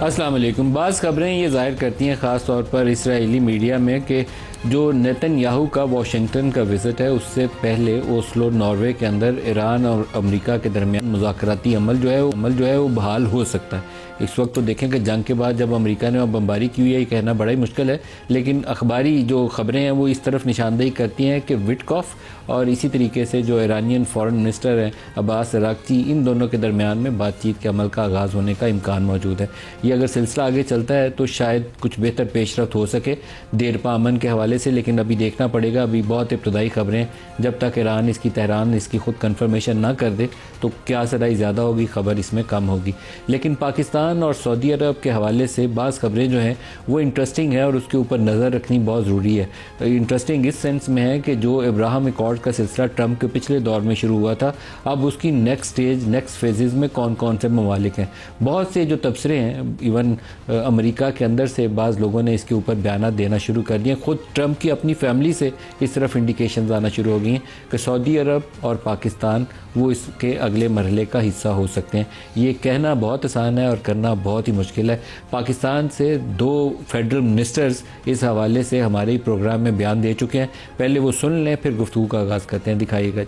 अस्सलाम वालेकुम। बाज़ खबरें ये ज़ाहिर करती हैं ख़ास तौर पर इसराइली मीडिया में कि जो नेतन्याहू का वाशिंगटन का विज़िट है उससे पहले ओस्लो नॉर्वे के अंदर ईरान और अमेरिका के दरमियान मुज़ाकराती अमल जो है वो बहाल हो सकता है। इस वक्त तो देखें कि जंग के बाद जब अमेरिका ने बमबारी की हुई है, ये कहना बड़ा ही मुश्किल है, लेकिन अखबारी जो ख़बरें हैं वो इस तरफ निशानदेही करती हैं कि विटकॉफ और इसी तरीके से जो ईरानियन फ़ॉरेन मिनिस्टर हैं अब्बास अरागची, इन दोनों के दरमियान में बातचीत के अमल का आगाज़ होने का इम्कान मौजूद है। ये अगर सिलसिला आगे चलता है तो शायद कुछ बेहतर पेशरफ्त हो सके देरपा अमन के हवाले से, लेकिन अभी देखना पड़ेगा। अभी बहुत इब्तदाई खबरें, जब तक ईरान तेहरान इसकी खुद कन्फर्मेशन ना कर दे तो क्या सदाई ज़्यादा होगी, खबर इसमें कम होगी। लेकिन पाकिस्तान और सऊदी अरब के हवाले से बाज़ खबरें जो हैं वो इंटरेस्टिंग है और उसके ऊपर नज़र रखनी बहुत ज़रूरी है। इंटरेस्टिंग इस सेंस में है कि जो इब्राहिम अकॉर्ड का सिलसिला ट्रंप के पिछले दौर में शुरू हुआ था, अब उसकी नेक्स्ट स्टेज, नेक्स्ट फेजेज़ में कौन कौन से ममालिक हैं। बहुत से जो तबसरे हैं, इवन अमेरिका के अंदर से बाज़ लोगों ने इसके ऊपर बयान देना शुरू कर दिए। ख़ुद ट्रंप की अपनी फैमिली से इस तरफ इंडिकेशन आना शुरू हो गई हैं कि सऊदी अरब और पाकिस्तान वो इसके अगले मरहले का हिस्सा हो सकते हैं। ये कहना बहुत आसान है और करना बहुत ही मुश्किल है। पाकिस्तान से 2 फेडरल मिनिस्टर्स इस हवाले से हमारे ही प्रोग्राम में बयान दे चुके हैं। पहले वो सुन लें, फिर गुफ्तगू का आगाज़ करते हैं। दिखाइएगा।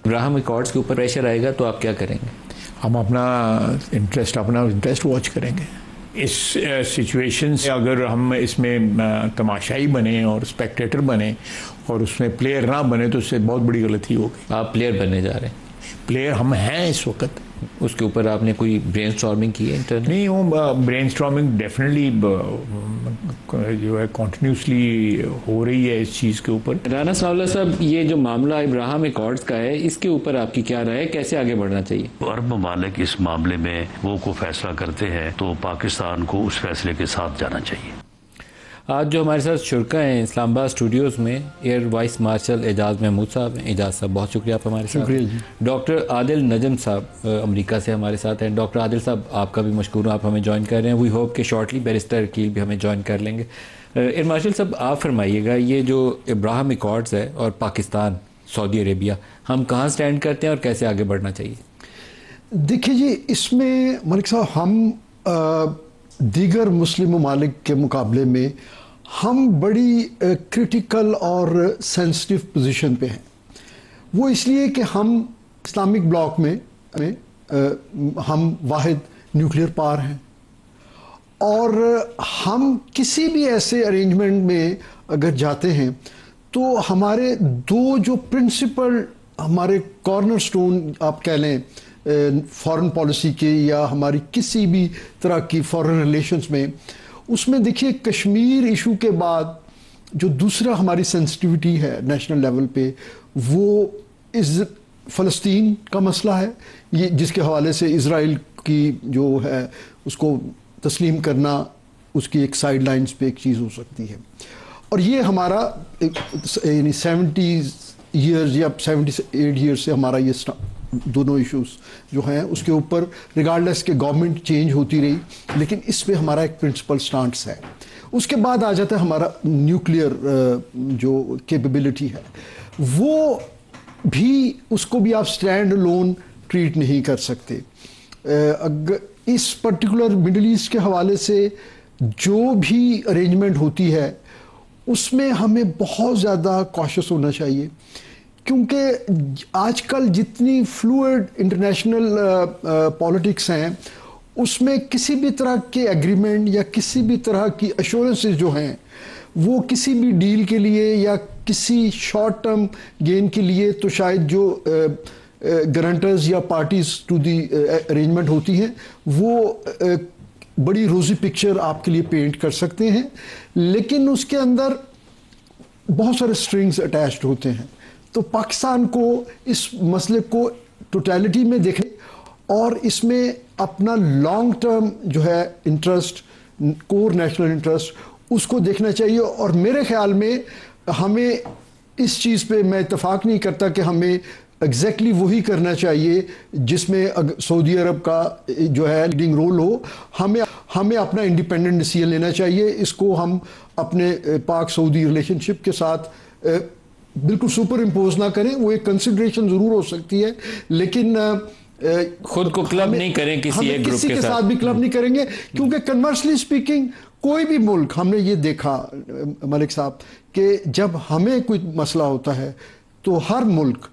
इब्राहिम अकॉर्ड्स के ऊपर प्रेशर आएगा तो आप क्या करेंगे? हम अपना इंटरेस्ट वॉच करेंगे। इस सिचुएशन से अगर हम इसमें तमाशाई बने और स्पेक्टेटर बने और उसमें प्लेयर ना बने तो उससे बहुत बड़ी गलती होगी। आप प्लेयर बनने जा रहे हैं? प्लेयर हम हैं इस वक्त। उसके ऊपर आपने कोई ब्रेनस्टॉर्मिंग की है? नहीं, वो ब्रेनस्टॉर्मिंग डेफिनेटली जो है कॉन्टिन्यूसली हो रही है इस चीज़ के ऊपर। राना सावला साहब, ये जो मामला इब्राहिम अकॉर्ड्स का है, इसके ऊपर आपकी क्या राय है? कैसे आगे बढ़ना चाहिए? अरब ममालिक इस मामले में वो को फैसला करते हैं तो पाकिस्तान को उस फैसले के साथ जाना चाहिए। आज जो हमारे साथ शुरका हैं इस्लामाबाद स्टूडियोज़ में, एयर वाइस मार्शल एजाज़ महमूद साहब हैं। एजाज़ साहब, बहुत शुक्रिया आप हमारे साथ। डॉक्टर आदिल नजम साहब अमेरिका से हमारे साथ हैं। डॉक्टर आदिल साहब, आपका भी मशकूर हूँ, आप हमें ज्वाइन कर रहे हैं। वी होप कि शॉर्टली बैरिस्टर अकील भी हमें ज्वाइन कर लेंगे। एयर मार्शल साहब, आप फरमाइएगा, ये जो इब्राहिम अकॉर्ड्स है और पाकिस्तान, सऊदी अरेबिया, हम कहाँ स्टैंड करते हैं और कैसे आगे बढ़ना चाहिए? देखिए जी, इसमें मलिक साहब, हम दीगर मुस्लिम ममालिक के मुकाबले में हम बड़ी क्रिटिकल और सेंसिटिव पोजीशन पे हैं। वो इसलिए कि हम इस्लामिक ब्लॉक में हम वाहिद न्यूक्लियर पावर हैं और हम किसी भी ऐसे अरेंजमेंट में अगर जाते हैं तो हमारे 2 जो प्रिंसिपल, हमारे कॉर्नर स्टोन आप कह लें फॉरेन पॉलिसी के या हमारी किसी भी तरह की फॉरेन रिलेशंस में, उसमें देखिए कश्मीर इशू के बाद जो दूसरा हमारी सेंसिटिविटी है नेशनल लेवल पे, वो इस फ़लस्तीन का मसला है, ये जिसके हवाले से इज़राइल की जो है उसको तस्लीम करना उसकी एक साइड लाइन्स पे एक चीज़ हो सकती है। और ये हमारा यानी 70 ईयर्स या 78 ईयर्स से हमारा ये दोनों इश्यूज जो हैं उसके ऊपर रिगार्डलेस के गवर्नमेंट चेंज होती रही, लेकिन इस पे हमारा एक प्रिंसिपल स्टांस है। उसके बाद आ जाता है हमारा न्यूक्लियर जो कैपेबिलिटी है, वो भी, उसको भी आप स्टैंड अलोन ट्रीट नहीं कर सकते। अगर इस पर्टिकुलर मिडल ईस्ट के हवाले से जो भी अरेंजमेंट होती है उसमें हमें बहुत ज़्यादा कॉशियस होना चाहिए, क्योंकि आजकल जितनी फ्लूइड इंटरनेशनल पॉलिटिक्स हैं उसमें किसी भी तरह के एग्रीमेंट या किसी भी तरह की अश्योरेंसेस जो हैं वो किसी भी डील के लिए या किसी शॉर्ट टर्म गेन के लिए, तो शायद जो गारंटर्स या पार्टीज टू दी अरेंजमेंट होती हैं वो बड़ी रोज़ी पिक्चर आपके लिए पेंट कर सकते हैं, लेकिन उसके अंदर बहुत सारे स्ट्रिंग्स अटैच्ड होते हैं। तो पाकिस्तान को इस मसले को टोटलिटी में देखें और इसमें अपना लॉन्ग टर्म जो है इंटरेस्ट, कोर नेशनल इंटरेस्ट, उसको देखना चाहिए। और मेरे ख्याल में हमें इस चीज़ पे मैं इत्तेफाक नहीं करता कि हमें एग्जैक्टली वही करना चाहिए जिसमें सऊदी अरब का जो है लीडिंग रोल हो। हमें अपना इंडिपेंडेंट डिसीजन लेना चाहिए। इसको हम अपने पाक सऊदी रिलेशनशिप के साथ बिल्कुल सुपर इम्पोज ना करें। वो एक कंसिडरेशन ज़रूर हो सकती है, लेकिन खुद को क्लब नहीं करें किसी एक ग्रुप के साथ भी क्लब नहीं करेंगे, क्योंकि कन्वर्सली स्पीकिंग कोई भी मुल्क, हमने ये देखा मलिक साहब कि जब हमें कोई मसला होता है तो हर मुल्क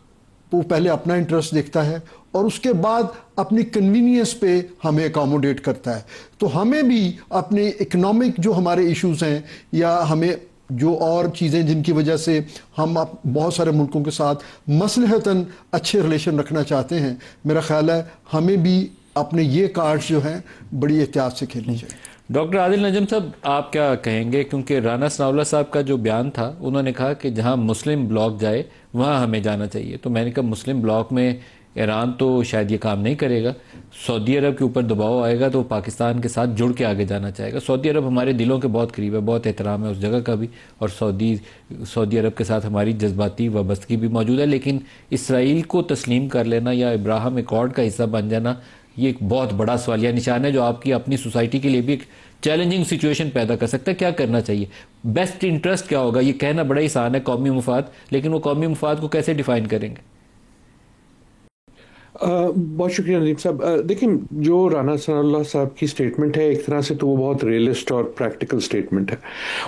वो पहले अपना इंटरेस्ट देखता है और उसके बाद अपनी कन्वीनियंस पे हमें अकोमोडेट करता है। तो हमें भी अपने इकोनॉमिक जो हमारे इश्यूज हैं या हमें जो और चीज़ें जिनकी वजह से हम बहुत सारे मुल्कों के साथ मसलहतन अच्छे रिलेशन रखना चाहते हैं, मेरा ख्याल है हमें भी अपने ये कार्ड्स जो हैं बड़ी एहतियात से खेलनी चाहिए। डॉक्टर आदिल नजम साहब, आप क्या कहेंगे? क्योंकि राना सनाउल्लाह साहब का जो बयान था, उन्होंने कहा कि जहां मुस्लिम ब्लॉक जाए वहां हमें जाना चाहिए। तो मैंने कहा मुस्लिम ब्लॉक में ईरान तो शायद ये काम नहीं करेगा, सऊदी अरब के ऊपर दबाव आएगा तो पाकिस्तान के साथ जुड़ के आगे जाना चाहेगा। सऊदी अरब हमारे दिलों के बहुत करीब है, बहुत एहतराम है उस जगह का भी, और सऊदी अरब के साथ हमारी जज्बाती वाबस्तगी भी मौजूद है। लेकिन इसराइल को तस्लीम कर लेना या इब्राहिम एकॉर्ड का हिस्सा बन जाना, ये एक बहुत बड़ा सवालिया निशान है जो आपकी अपनी सोसाइटी के लिए भी एक चैलेंजिंग सिचुएशन पैदा कर सकता है। क्या करना चाहिए? बेस्ट इंटरेस्ट क्या होगा? ये कहना बड़ा ही आसान है, कौमी मुफाद, लेकिन वो कौमी मुफाद को कैसे डिफाइन करेंगे? बहुत शुक्रिया नदीम साहब। देखिए, जो राना सनाउल्लाह साहब की स्टेटमेंट है, एक तरह से तो वो बहुत रियलिस्ट और प्रैक्टिकल स्टेटमेंट है,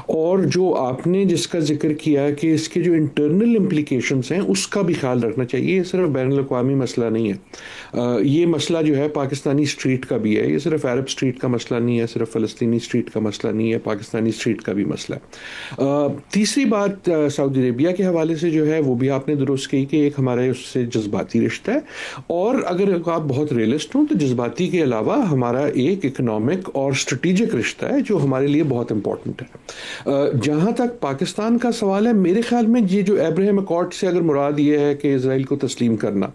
और जो आपने जिसका जिक्र किया कि इसके जो इंटरनल इम्प्लीकेशंस हैं उसका भी ख्याल रखना चाहिए। ये सिर्फ बैनुल-अक़वामी मसला नहीं है, ये मसला जो है पाकिस्तानी स्ट्रीट का भी है। ये सिर्फ अरब स्ट्रीट का मसला नहीं है, सिर्फ फ़लस्तीनी स्ट्रीट का मसला नहीं है, पाकिस्तानी स्ट्रीट का भी मसला है। तीसरी बात सऊदी अरेबिया के हवाले से जो है वो भी आपने दुरुस्त की कि एक हमारे उससे जज्बाती रिश्ता है, और अगर आप बहुत रियलिस्ट हो तो जज्बाती के अलावा हमारा एक इकोनॉमिक और स्ट्रेटेजिक रिश्ता है जो हमारे लिए बहुत इंपॉर्टेंट है। जहाँ तक पाकिस्तान का सवाल है, मेरे ख्याल में ये जो अब्राहम अकॉर्ड से अगर मुराद ये है कि इजराइल को तस्लीम करना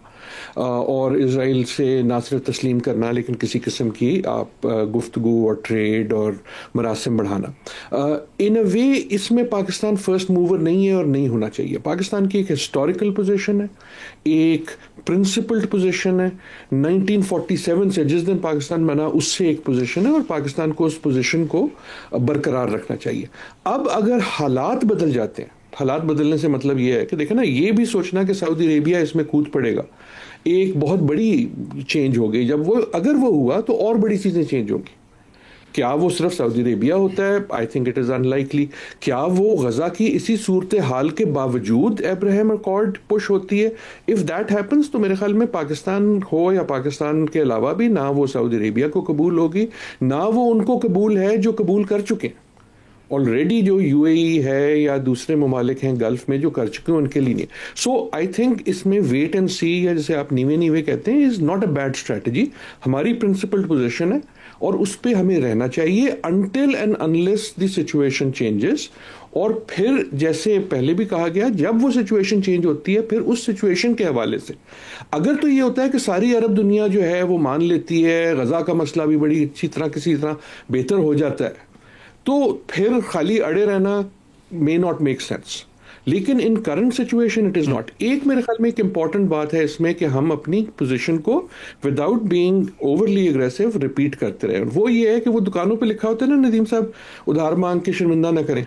और इजराइल से ना सिर्फ तस्लीम करना लेकिन किसी किस्म की आप गुफ्तगू और ट्रेड और मरासिम बढ़ाना, इन अ वे इसमें पाकिस्तान फर्स्ट मूवर नहीं है और नहीं होना चाहिए। पाकिस्तान की एक हिस्टोरिकल पोजीशन है, एक प्रिंसिपल्ड पोजीशन है। 1947 से जिस दिन पाकिस्तान बना उससे एक पोजीशन है, और पाकिस्तान को उस पोजीशन को बरकरार रखना चाहिए। अब अगर हालात बदल जाते हैं, हालात बदलने से मतलब ये है कि देखें ना, ये भी सोचना कि सऊदी अरेबिया इसमें कूद पड़ेगा, एक बहुत बड़ी चेंज हो गई। जब वो अगर वो हुआ तो और बड़ी चीज़ें चेंज होंगी। क्या वो सिर्फ सऊदी अरेबिया होता है? I think it is unlikely. क्या वो गज़ा की इसी सूरत हाल के बावजूद अब्राहम अकॉर्ड पुश होती है? इफ़ दैट हैपन्स तो मेरे ख्याल में पाकिस्तान हो या पाकिस्तान के अलावा भी ना वो सऊदी अरेबिया को कबूल होगी, ना वो उनको कबूल है जो कबूल कर चुके हैं ऑलरेडी, जो यूएई है या दूसरे ममालिक हैं गल्फ में जो कर चुके हैं उनके लिए नहीं। सो आई थिंक इसमें वेट एंड सी, या जैसे आप नीवे नीवे कहते हैं, is not a bad strategy. हमारी प्रिंसिपल्ड पोजीशन है और उस पर हमें रहना चाहिए until and unless the situation changes. और फिर जैसे पहले भी कहा गया, जब वो सिचुएशन चेंज होती है फिर उस सिचुएशन के हवाले से अगर तो ये होता है कि सारी अरब दुनिया जो है वो मान लेती है, गज़ा का मसला भी बड़ी अच्छी तरह किसी तरह बेहतर हो जाता है, तो फिर खाली अड़े रहना मे नॉट मेक सेंस। लेकिन in current situation it is not. एक मेरे ख्याल में एक इंपॉर्टेंट बात है इसमें कि हम अपनी पोजीशन को without being overly aggressive repeat करते रहे। वो ये है कि वो दुकानों पे लिखा होता है ना नदीम साहब, उधार मांग के शर्मिंदा ना करें।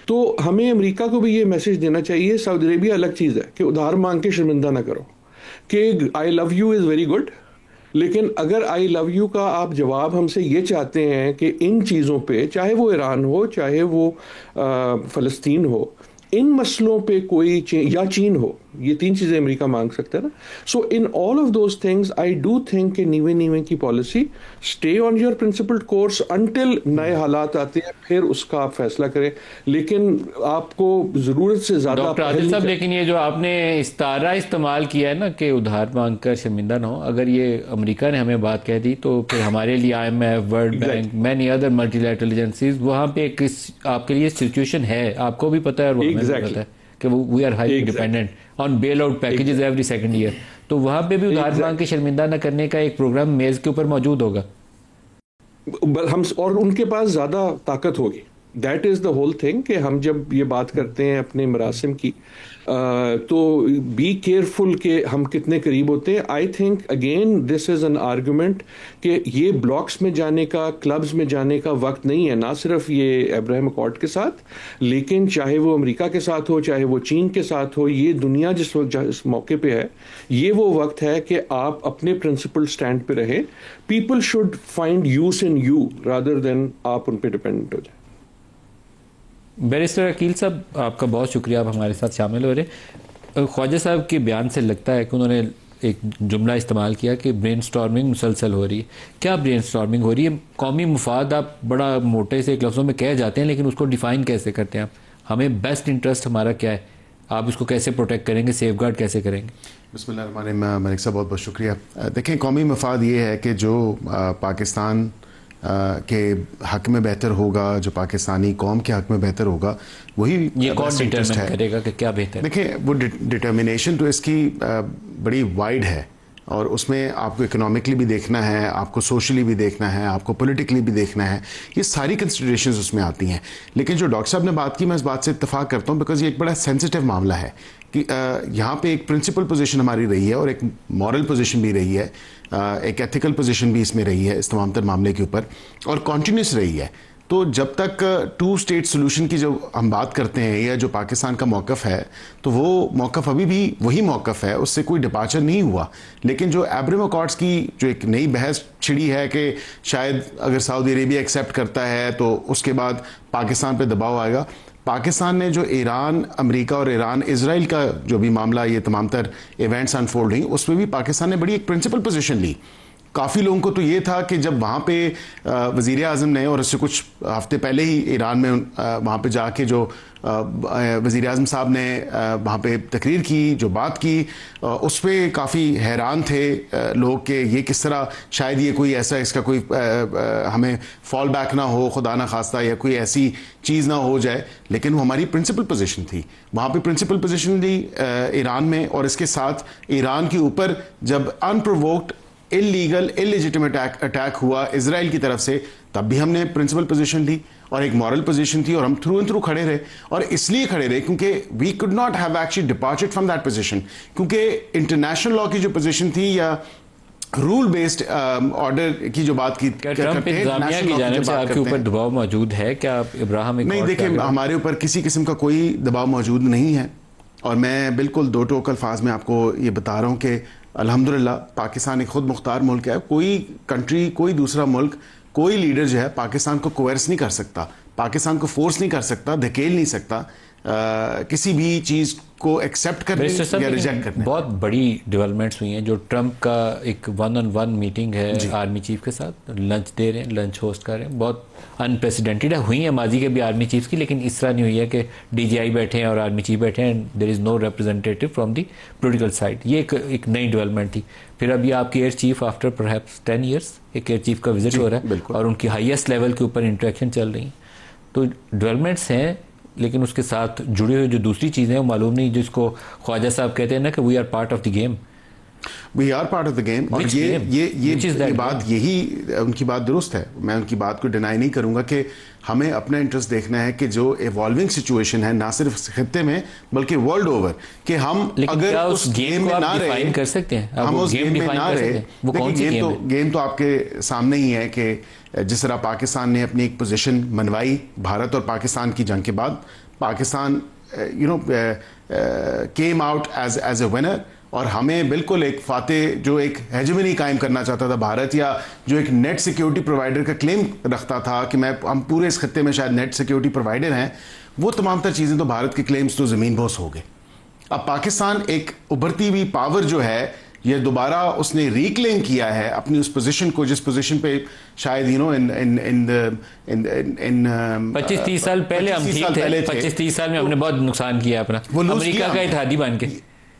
तो हमें अमेरिका को भी ये मैसेज देना चाहिए, सऊदी अरेबिया अलग चीज़ है कि उधार मांग के शर्मिंदा ना करो, कि I love you is very good, लेकिन अगर आई लव यू का आप जवाब हमसे ये चाहते हैं कि इन चीज़ों पे, चाहे वो ईरान हो चाहे वो फ़लस्तीन हो, इन मसलों पे कोई या चीन हो, ये तीन चीज़ें अमेरिका मांग सकता है ना। So in all of those things I do think कि नीवे की policy, stay on your principled course until नए हालात आते हैं, फिर उसका आप फैसला करें। लेकिन आपको ज़रूरत से ज़्यादा डॉक्टर आदिल साहब, लेकिन ये जो आपने इस्तारा इस्तेमाल किया है ना कि उधार मांग कर शर्मिंदा ना हो, अगर ये अमेरिका ने हमें बात कह दी तो फिर हमारे लिए IMF, world bank, many other multilateral agencies, वहाँ पे आपके लिए सिचुएशन है, आपको भी पता है और हमें भी पता है कि we are highly dependent on bail out packages every second year. तो वहां पे भी उधार मांग के शर्मिंदा न करने का एक प्रोग्राम मेज के ऊपर मौजूद होगा। हम और उनके पास ज्यादा ताकत होगी, that is the whole thing कि हम जब ये बात करते हैं अपने मरासिम की तो बी केयरफुल कि हम कितने करीब होते हैं. I think again this is an argument कि ये ब्लॉक्स में जाने का, क्लब्स में जाने का वक्त नहीं है, ना सिर्फ ये अब्राहम अकॉर्ड के साथ, लेकिन चाहे वो अमेरिका के साथ हो, चाहे वो चीन के साथ हो, ये दुनिया जिस वक्त इस मौके पे है, ये वो वक्त है कि आप अपने प्रिंसिपल स्टैंड पे रहें. People should find use in you rather than आप उन पे डिपेंडेंट हो जाए. बैरिस्टर अकील साहब, आपका बहुत शुक्रिया, आप हमारे साथ शामिल हो रहे. ख्वाजा साहब के बयान से लगता है कि उन्होंने एक जुमला इस्तेमाल किया कि ब्रेन स्टॉर्मिंग मुसलसल हो रही है. क्या ब्रेन स्टॉर्मिंग हो रही है? कौमी मुफाद आप बड़ा मोटे से एक लफ्ज़ों में कह जाते हैं, लेकिन उसको डिफ़ाइन कैसे करते हैं आप? हमें बेस्ट इंटरेस्ट हमारा क्या है, आप इसको कैसे प्रोटेक्ट करेंगे, सेफ गार्ड कैसे करेंगे? बिस्मिल्लाह, मलिक साहब बहुत बहुत शुक्रिया. देखें, कौमी मफाद ये है कि जो पाकिस्तान के हक में बेहतर होगा, जो पाकिस्तानी कौम के हक में बेहतर होगा, वही ये कौन डिटरमिन करेगा कि क्या बेहतर? देखिए, वो डिटर्मिनेशन तो इसकी बड़ी वाइड है और उसमें आपको इकोनॉमिकली भी देखना है, आपको सोशली भी देखना है, आपको पॉलिटिकली भी देखना है. ये सारी कंसिडरेशंस उसमें आती हैं. लेकिन जो डॉक्टर साहब ने बात की, मैं इस बात से इत्तेफाक करता हूँ, बिकॉज ये एक बड़ा सेंसिटिव मामला है कि यहाँ पे एक प्रिंसिपल पोजीशन हमारी रही है और एक मॉरल पोजीशन भी रही है, एक एथिकल पोजीशन भी इसमें रही है इस तमाम तर मामले के ऊपर, और कॉन्टीन्यूस रही है. तो जब तक टू स्टेट सोल्यूशन की जो हम बात करते हैं या जो पाकिस्तान का मौक़िफ़ है, तो वो मौक़िफ़ अभी भी वही मौक़िफ़ है, उससे कोई डिपार्चर नहीं हुआ. लेकिन जो अब्राहम अकॉर्ड्स की जो एक नई बहस छिड़ी है कि शायद अगर सऊदी अरेबिया एक्सेप्ट करता है तो उसके बाद पाकिस्तान पे दबाव आएगा. पाकिस्तान ने जो ईरान, अमेरिका और ईरान इजराइल का जो भी मामला, ये तमाम तर इवेंट्स अनफोल्ड हुई, उसमें भी पाकिस्तान ने बड़ी एक प्रिंसिपल पोजीशन ली. काफ़ी लोगों को तो ये था कि जब वहाँ पे वज़ीर आज़म ने, और इससे कुछ हफ्ते पहले ही ईरान में वहाँ पे जाके जो वज़ीर आज़म साहब ने वहाँ पे तकरीर की, जो बात की, उस पर काफ़ी हैरान थे लोग कि ये किस तरह, शायद ये कोई ऐसा, इसका कोई हमें फॉल बैक ना हो, खुदा ना खास्ता, या कोई ऐसी चीज़ ना हो जाए. लेकिन वो हमारी प्रिंसिपल पोजीशन थी. वहाँ पे प्रिंसिपल पोजीशन थी ईरान में, और इसके साथ ईरान के ऊपर जब अनप्रोवोक्ड, इलीगल, इलेजिटिमेट अटैक हुआ इजराइल की तरफ से, तब भी हमने प्रिंसिपल पोजीशन ली और एक मॉरल पोजीशन थी, और हम थ्रू एंड थ्रू खड़े रहे. और इसलिए खड़े रहे क्योंकि we could not have actually departed from that position, क्योंकि इंटरनेशनल लॉ की जो पोजीशन थी या रूल बेस्ड ऑर्डर की जो बात की करते हैं, की जानिब से आपके ऊपर दबाव मौजूद है क्या? आप इब्राहिम नहीं, देखिए, हमारे ऊपर किसी किस्म का कोई दबाव मौजूद नहीं है, और मैं बिल्कुल दो टोक अल्फाज में आपको ये बता रहा हूँ कि अल्हम्दुलिल्लाह पाकिस्तान एक खुद मुख्तार मुल्क है. कोई कंट्री, कोई दूसरा मुल्क, कोई लीडर जो है पाकिस्तान को कोवर्स नहीं कर सकता, पाकिस्तान को फोर्स नहीं कर सकता, धकेल नहीं सकता किसी भी चीज़ को एक्सेप्ट करने या रिजेक्ट करने. बहुत बड़ी डेवलपमेंट्स हुई हैं. जो ट्रंप का एक 1-on-1 मीटिंग है आर्मी चीफ के साथ, लंच दे रहे हैं, लंच होस्ट कर रहे हैं, बहुत अनप्रेसिडेंटेड है. हुई है माजी के भी आर्मी चीफ की, लेकिन इस तरह नहीं हुई है कि डीजीआई बैठे हैं और आर्मी चीफ बैठे हैं, there is no representative from the political side. ये एक नई डेवलपमेंट थी. फिर अभी आपकी air chief after perhaps 10 years एक एयर चीफ का विजिट हो रहा है, और उनकी हाईएस्ट लेवल के ऊपर इंटरेक्शन चल रही. तो डेवलपमेंट्स हैं, लेकिन उसके साथ जुड़ी हुई जो दूसरी चीज़ें हैं वो मालूम नहीं, जिसको ख्वाजा साहब कहते हैं ना कि we are part of the game. We are part of the game. और ये बात, यही उनकी बात दुरुस्त है, मैं उनकी बात को डिनाई नहीं करूंगा कि हमें अपना इंटरेस्ट देखना है कि जो इवॉल्विंग सिचुएशन है, ना सिर्फ खित्ते में बल्कि वर्ल्ड ओवर, कि हम अगर उस गेम में ना रहे, कर सकते हैं, हम उस गेम में ना रहे. देखिए, गेम तो आपके सामने ही है कि जिस तरह पाकिस्तान ने अपनी एक पोजीशन मनवाई भारत और पाकिस्तान की जंग के बाद, Pakistan came out as a winner, और हमें बिल्कुल एक फातेह, जो एक हेजेमनी कायम करना चाहता था भारत, या जो एक नेट सिक्योरिटी प्रोवाइडर का क्लेम रखता था कि हम पूरे इस खत्ते में शायद नेट सिक्योरिटी प्रोवाइडर हैं, वो तमाम तर चीज़ें तो भारत के क्लेम्स तो ज़मीन बोस हो गए. अब पाकिस्तान एक उभरती हुई पावर जो है, ये दोबारा उसने रिक्लेम किया है अपनी उस पोजीशन को, जिस पोजीशन पे शायद इन 25-30 साल पहले हम ठीक थे. 25-30 साल में हमने बहुत नुकसान किया अपना, अमेरिका का इत्तेहादी बन के.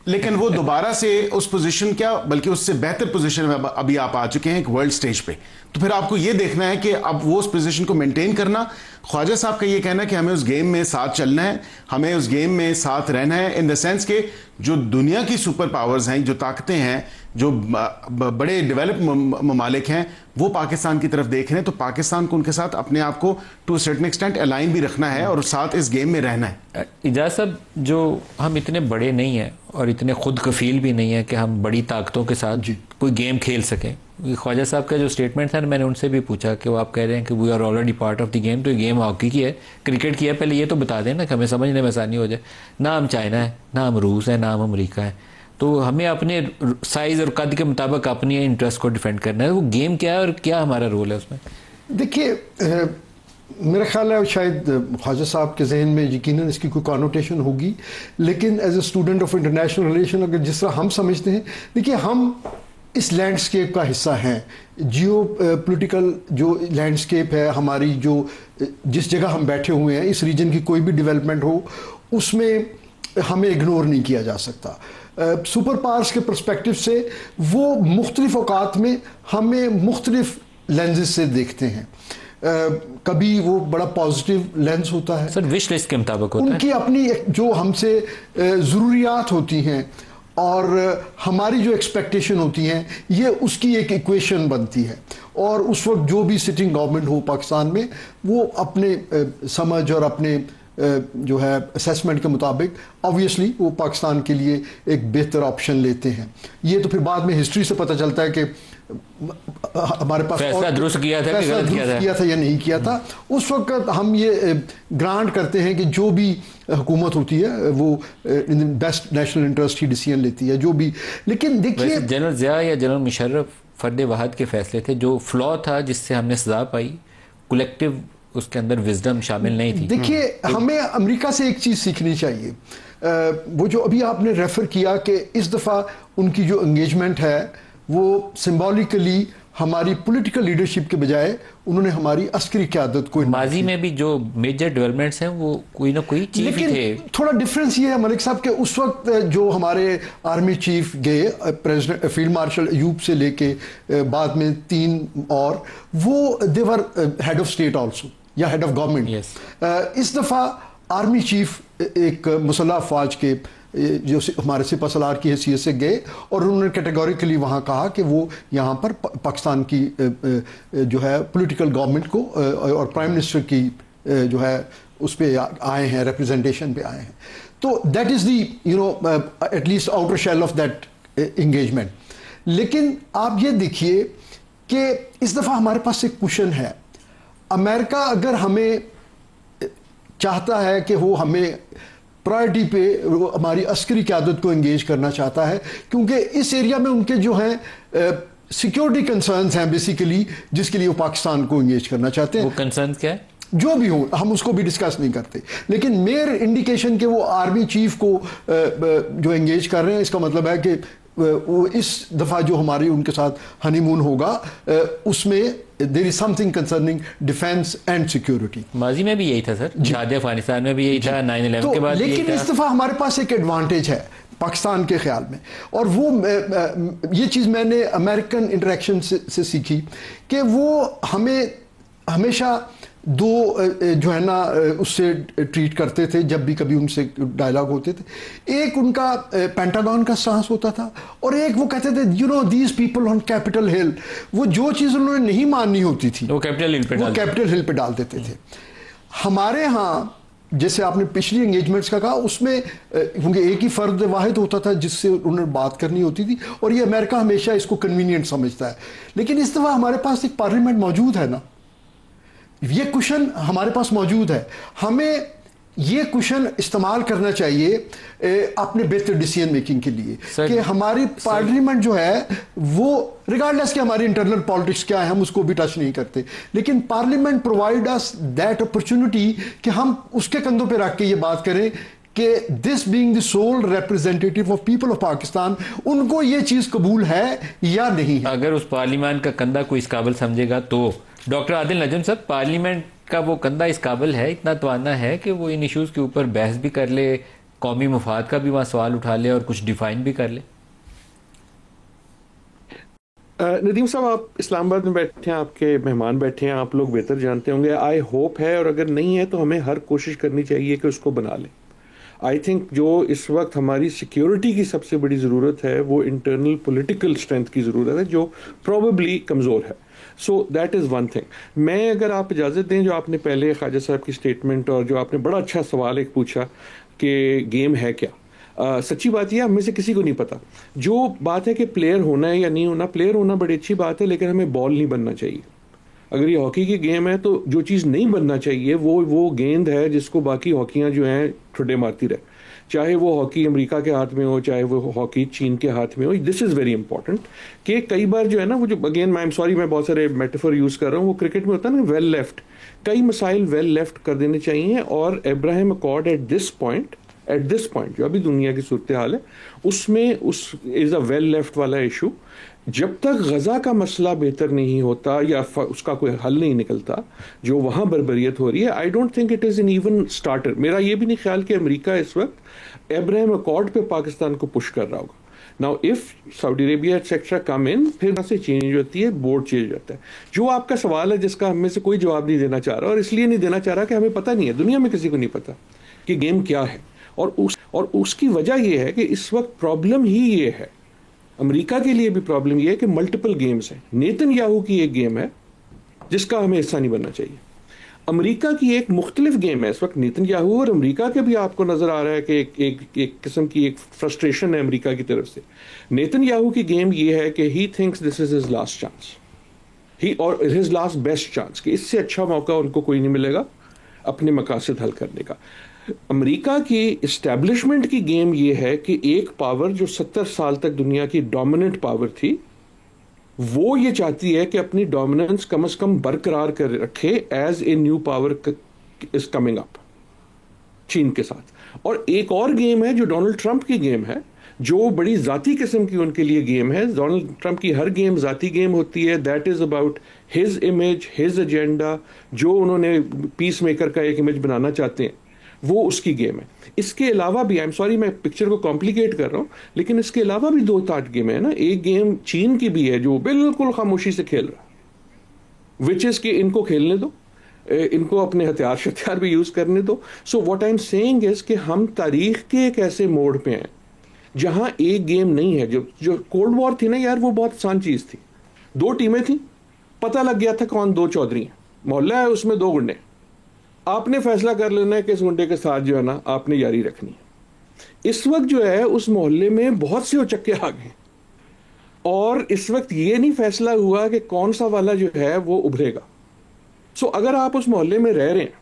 लेकिन वो दोबारा से उस पोजीशन, क्या बल्कि उससे बेहतर पोजीशन में अभी आप आ चुके हैं एक वर्ल्ड स्टेज पे. तो फिर आपको ये देखना है कि अब वो उस पोजीशन को मेंटेन करना. ख्वाजा साहब का ये कहना है कि हमें उस गेम में साथ चलना है, हमें उस गेम में साथ रहना है, इन द सेंस के जो दुनिया की सुपर पावर्स हैं, जो ताकतें हैं, जो बड़े डेवलप ममालिक हैं, वो पाकिस्तान की तरफ देख रहे हैं, तो पाकिस्तान को उनके साथ अपने आप को टू सर्टेन एक्सटेंट अलाइन भी रखना है और साथ इस गेम में रहना है। इजाज़ साहब, जो हम इतने बड़े नहीं हैं और इतने खुद कफील भी नहीं है कि हम बड़ी ताकतों के साथ कोई गेम खेल सकें। ख्वाजा साहब का जो स्टेटमेंट था, मैंने उनसे भी पूछा कि वो आप कह रहे हैं कि we are already part of the game, तो ये गेम हॉकी की है, क्रिकेट की है, पहले ये तो बता दें ना कि हमें समझने में आसानी हो जाए। ना हम चाइना है, ना हम रूस है, ना हम अमेरिका है, तो हमें अपने साइज और कद के मुताबिक अपने इंटरेस्ट को डिफेंड करना है। वो गेम क्या है और क्या हमारा रोल है उसमें? देखिए, मेरा ख्याल है शायद ख्वाजा साहब के जहन में यकीनन इसकी कोई कॉनोटेशन होगी, लेकिन as a student of international relation अगर जिस तरह हम समझते हैं, देखिए हम इस लैंडस्केप का हिस्सा हैं। जियो पोलिटिकल जो लैंडस्केप है हमारी, जो जिस जगह हम बैठे हुए हैं, इस रीजन की कोई भी डेवलपमेंट हो उसमें हमें इग्नोर नहीं किया जा सकता। सुपर पावर्स के पर्सपेक्टिव से वो मुख्तलिफ औकात में हमें मुख्तलिफ लेंसेज से देखते हैं। कभी वो बड़ा पॉजिटिव लेंस होता है सर, विश लिस्ट के मुताबिक होता है, उनकी अपनी जो हमसे ज़रूरियात होती हैं और हमारी जो एक्सपेक्टेशन होती हैं, ये उसकी एक इक्वेशन बनती है। और उस वक्त जो भी सिटिंग गवर्नमेंट हो पाकिस्तान में, वो अपने समझ और अपने जो है असेसमेंट के मुताबिक ऑब्वियसली वो पाकिस्तान के लिए एक बेहतर ऑप्शन लेते हैं। ये तो फिर बाद में हिस्ट्री से पता चलता है कि हमारे पास फैसला दुरुस्त किया था कि गलत किया था या नहीं किया था। उस वक्त हम ये ग्रांट करते हैं कि जो भी हुकूमत होती है वो in best national interest he decision लेती है, जो भी। लेकिन देखिए, जनरल ज़िया या जनरल मुशर्रफ फर्द वाहद के फैसले थे, जो फ्लॉ था जिससे हमने सजा पाई, कलेक्टिव उसके अंदर विजडम शामिल नहीं थी। देखिए, हमें अमेरिका से एक चीज़ सीखनी चाहिए। वो जो अभी आपने रेफर किया कि इस दफ़ा उनकी जो एंगेजमेंट है वो सिंबॉलिकली हमारी पॉलिटिकल लीडरशिप के बजाय उन्होंने हमारी अस्करी क़यादत को, माजी में भी जो मेजर डेवलपमेंट्स हैं वो कोई ना कोई चीफ ही थे। थोड़ा डिफरेंस ये है मलिक साहब के उस वक्त जो हमारे आर्मी चीफ गए, प्रेसिडेंट फील्ड मार्शल अयूब से लेके बाद में 3 और, वो देवर हेड ऑफ स्टेट आल्सो या हेड ऑफ गवर्नमेंट। इस दफ़ा आर्मी चीफ एक मुसल्लह अफवाज के जो हमारे सिपह सलार की हैसियत से गए और उन्होंने कैटेगोरिकली वहाँ कहा कि वो यहाँ पर पाकिस्तान की जो है पॉलिटिकल गवर्नमेंट को और प्राइम मिनिस्टर की जो है उस पर आए हैं, रिप्रेजेंटेशन पे आए हैं। तो that is the at least outer shell of that engagement. लेकिन आप ये देखिए कि इस दफ़ा हमारे पास एक क्वेश्चन है। अमेरिका अगर हमें चाहता है कि वो हमें प्रायोरिटी पे हमारी अस्करी क़यादत को एंगेज करना चाहता है, क्योंकि इस एरिया में उनके जो हैं सिक्योरिटी कंसर्न्स हैं बेसिकली, जिसके लिए वो पाकिस्तान को एंगेज करना चाहते हैं। वो कंसर्न्स क्या है? जो भी हो, हम उसको भी डिस्कस नहीं करते, लेकिन मेयर इंडिकेशन के वो आर्मी चीफ को जो एंगेज कर रहे हैं, इसका मतलब है कि वो इस दफ़ा जो हमारी उनके साथ हनीमून होगा उसमें there is something concerning defence and security. माजी में भी यही था सर, जिहाद अफगानिस्तान में भी यही था, 9/11 के बाद। लेकिन इस दफ़ा हमारे पास एक एडवांटेज है पाकिस्तान के ख्याल में, और वो ये चीज़ मैंने अमेरिकन इंटरेक्शन से सीखी कि वो हमें हमेशा 2 जो है ना उससे ट्रीट करते थे जब भी कभी उनसे डायलॉग होते थे। एक उनका पेंटागन का स्टांस होता था और एक वो कहते थे these people on Capitol Hill. वो जो चीज़ उन्होंने नहीं माननी होती थी वो कैपिटल हिल पे डाल देते थे। हमारे यहाँ जैसे आपने पिछली एंगेजमेंट्स का कहा, उसमें क्योंकि एक ही फर्द वाहिद होता था जिससे उन्हें बात करनी होती थी, और ये अमेरिका हमेशा इसको कन्वीनियंट समझता है। लेकिन इस दफ़ा हमारे पास एक पार्लियामेंट मौजूद है ना, ये क्वेश्चन हमारे पास मौजूद है। हमें ये क्वेश्चन इस्तेमाल करना चाहिए अपने बेहतर डिसीजन मेकिंग के लिए कि हमारी पार्लियामेंट जो है वो रिगार्डलेस कि हमारी इंटरनल पॉलिटिक्स क्या है, हम उसको भी टच नहीं करते, लेकिन parliament provide us that opportunity कि हम उसके कंधों पे रख के ये बात करें कि this being the sole representative of people of Pakistan, उनको ये चीज़ कबूल है या नहीं है। अगर उस पार्लियामेंट का कंधा कोई इस काबिल समझेगा तो डॉक्टर आदिल नजम साहब, पार्लियामेंट का वो कंधा इस काबिल है, इतना तवाना है कि वो इन इश्यूज़ के ऊपर बहस भी कर ले, कौमी मफाद का भी वहाँ सवाल उठा ले और कुछ डिफाइन भी कर ले? नदीम साहब, आप इस्लामाबाद में बैठे हैं, आपके मेहमान बैठे हैं, आप लोग बेहतर जानते होंगे। आई होप है, और अगर नहीं है तो हमें हर कोशिश करनी चाहिए कि उसको बना लें। आई थिंक जो इस वक्त हमारी सिक्योरिटी की सबसे बड़ी ज़रूरत है वो इंटरनल पॉलिटिकल स्ट्रेंथ की ज़रूरत है, जो प्रोबेबली कमज़ोर है। So that is one thing. मैं, अगर आप इजाज़त दें, जो आपने पहले ख्वाजा साहब की स्टेटमेंट और जो आपने बड़ा अच्छा सवाल एक पूछा कि गेम है क्या, सच्ची बात यह, हम में से किसी को नहीं पता। जो बात है कि प्लेयर होना है या नहीं होना, प्लेयर होना बड़ी अच्छी बात है, लेकिन हमें बॉल नहीं बनना चाहिए। अगर ये हॉकी की गेम है तो जो चीज़ नहीं बनना चाहिए वो गेंद है जिसको बाकी हॉकियाँ जो हैं ठुड्डे मारती रहे, चाहे वो हॉकी अमेरिका के हाथ में हो, चाहे वो हॉकी चीन के हाथ में हो। दिस इज़ वेरी इंपॉर्टेंट कि कई बार जो है ना, वो जो अगेन आई एम सॉरी मैं बहुत सारे मेटाफर यूज़ कर रहा हूँ, वो क्रिकेट में होता है ना वेल लेफ्ट, कई मसाइल वेल लेफ्ट कर देने चाहिए। और Abraham accord at this point जो अभी दुनिया की सूरत हाल है उसमें उस इज़ अ वेल लेफ्ट वाला इशू। जब तक गजा का मसला बेहतर नहीं होता या उसका कोई हल नहीं निकलता, जो वहां बर्बरियत हो रही है, I don't think it is an even starter. मेरा ये भी नहीं ख्याल कि अमेरिका इस वक्त अब्राहम अकॉर्ड पे पाकिस्तान को पुश कर रहा होगा। Now if Saudi Arabia etcetera come in, फिर वहां से चेंज होती है, बोर्ड चेंज होता है। जो आपका सवाल है जिसका हम में से कोई जवाब नहीं देना चाह रहा, और इसलिए नहीं देना चाह रहा कि हमें पता नहीं है, दुनिया में किसी को नहीं पता कि गेम क्या है। और उसकी वजह यह है कि इस वक्त प्रॉब्लम ही ये है, अमेरिका के लिए भी प्रॉब्लम यह है कि मल्टीपल गेम्स हैं। नेतन्याहू की एक गेम है जिसका हमें हिस्सा नहीं बनना चाहिए। अमेरिका की एक मुख्तलिफ गेम है इस वक्त, नेतन्याहू और अमेरिका के भी आपको नजर आ रहा है कि एक किस्म की एक फ्रस्ट्रेशन है अमेरिका की तरफ से। नेतन्याहू की गेम ये है कि he thinks this is his last chance, और हिज लास्ट बेस्ट चांस, कि इससे अच्छा मौका उनको कोई नहीं मिलेगा अपने मकासद हल करने का। अमेरिका की इस्टेब्लिशमेंट की गेम यह है कि एक पावर जो 70 साल तक दुनिया की डोमिनेंट पावर थी, वो ये चाहती है कि अपनी डोमिनेंस कम से कम बरकरार कर रखे as a new power is coming up चीन के साथ। और एक और गेम है जो डोनाल्ड ट्रंप की गेम है, जो बड़ी जाती किस्म की उनके लिए गेम है। डोनाल्ड ट्रंप की हर गेम जाती गेम होती है, that is about his image, his agenda, जो उन्होंने पीस मेकर का एक इमेज बनाना चाहते हैं, वो उसकी गेम है। इसके अलावा भी, आई एम सॉरी मैं पिक्चर को कॉम्प्लिकेट कर रहा हूं, लेकिन इसके अलावा भी 2-3 गेम है ना। एक गेम चीन की भी है जो बिल्कुल खामोशी से खेल रहा है, विच इज कि इनको खेलने दो, इनको अपने हथियार भी यूज करने दो। सो what I am saying is कि हम तारीख के एक ऐसे मोड़ पे हैं जहां एक गेम नहीं है। जो कोल्ड वॉर थी ना यार, वो बहुत आसान चीज थी। 2 टीमें थी, पता लग गया था कौन 2 चौधरी हैं, मोहल्ला है उसमें 2 गुंडे, आपने फैसला कर लेना है कि इस गुंडे के साथ जो है ना आपने यारी रखनी है। इस वक्त जो है उस मोहल्ले में बहुत से उचक्के आ गए, और इस वक्त ये नहीं फैसला हुआ कि कौन सा वाला जो है वो उभरेगा। सो अगर आप उस मोहल्ले में रह रहे हैं